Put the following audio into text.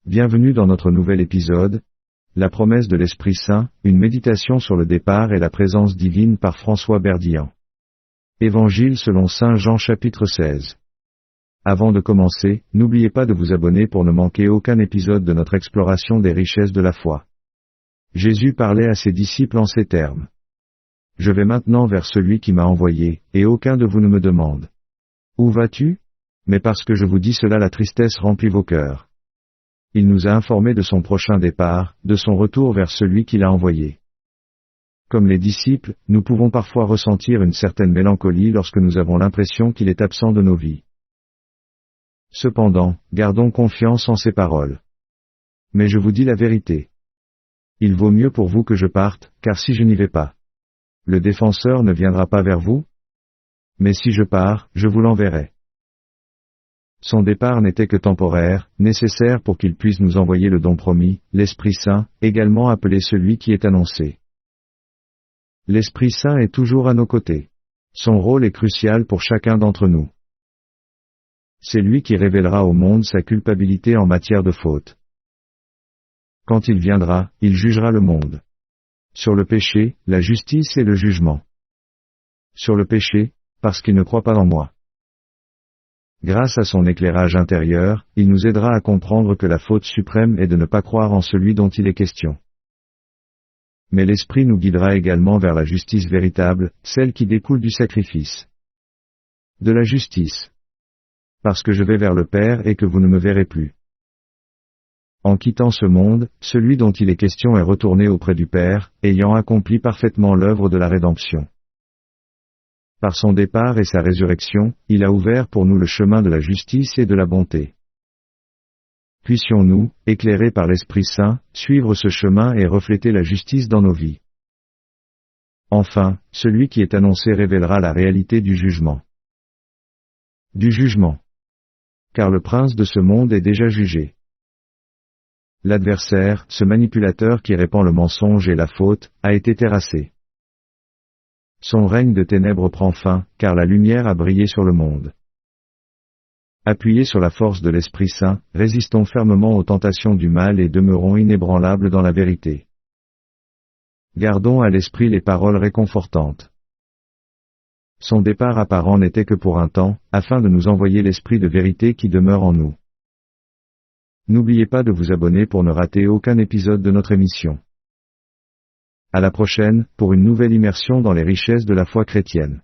Bienvenue dans notre nouvel épisode, la promesse de l'Esprit Saint, une méditation sur le départ et la présence divine par François Berdillan. Évangile selon Saint Jean chapitre 16. Avant de commencer, n'oubliez pas de vous abonner pour ne manquer aucun épisode de notre exploration des richesses de la foi. Jésus parlait à ses disciples en ces termes. Je vais maintenant vers celui qui m'a envoyé, et aucun de vous ne me demande. Où vas-tu? Mais parce que je vous dis cela, la tristesse remplit vos cœurs. Il nous a informés de son prochain départ, de son retour vers celui qui l'a envoyé. Comme les disciples, nous pouvons parfois ressentir une certaine mélancolie lorsque nous avons l'impression qu'il est absent de nos vies. Cependant, gardons confiance en ses paroles. Mais je vous dis la vérité. Il vaut mieux pour vous que je parte, car si je n'y vais pas, le défenseur ne viendra pas vers vous? Mais si je pars, je vous l'enverrai. Son départ n'était que temporaire, nécessaire pour qu'il puisse nous envoyer le don promis, l'Esprit Saint, également appelé celui qui est annoncé. L'Esprit Saint est toujours à nos côtés. Son rôle est crucial pour chacun d'entre nous. C'est lui qui révélera au monde sa culpabilité en matière de faute. Quand il viendra, il jugera le monde. Sur le péché, la justice et le jugement. Sur le péché, parce qu'il ne croit pas en moi. Grâce à son éclairage intérieur, il nous aidera à comprendre que la faute suprême est de ne pas croire en celui dont il est question. Mais l'Esprit nous guidera également vers la justice véritable, celle qui découle du sacrifice. De la justice. Parce que je vais vers le Père et que vous ne me verrez plus. En quittant ce monde, celui dont il est question est retourné auprès du Père, ayant accompli parfaitement l'œuvre de la rédemption. Par son départ et sa résurrection, il a ouvert pour nous le chemin de la justice et de la bonté. Puissions-nous, éclairés par l'Esprit Saint, suivre ce chemin et refléter la justice dans nos vies. Enfin, celui qui est annoncé révélera la réalité du jugement. Du jugement. Car le prince de ce monde est déjà jugé. L'adversaire, ce manipulateur qui répand le mensonge et la faute, a été terrassé. Son règne de ténèbres prend fin, car la lumière a brillé sur le monde. Appuyés sur la force de l'Esprit Saint, résistons fermement aux tentations du mal et demeurons inébranlables dans la vérité. Gardons à l'esprit les paroles réconfortantes. Son départ apparent n'était que pour un temps, afin de nous envoyer l'Esprit de vérité qui demeure en nous. N'oubliez pas de vous abonner pour ne rater aucun épisode de notre émission. À la prochaine, pour une nouvelle immersion dans les richesses de la foi chrétienne.